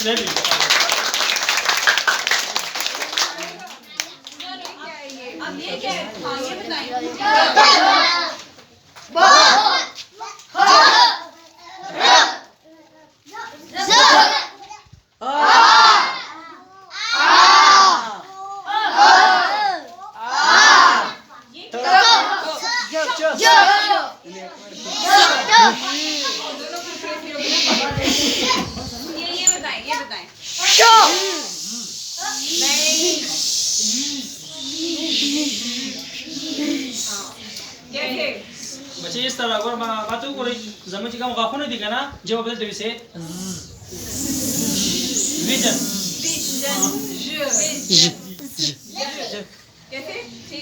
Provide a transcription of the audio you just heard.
Ready. अब ये क्या है? हाँ, ये बताइए। ये बताएं, ये बताएं। नहीं। कैसे? बच्चे इस तरह अगर बातों को जमीन का मुकाफो नहीं दिखा ना जब बदलते हुए से विजन विजन। कैसे? ठीक।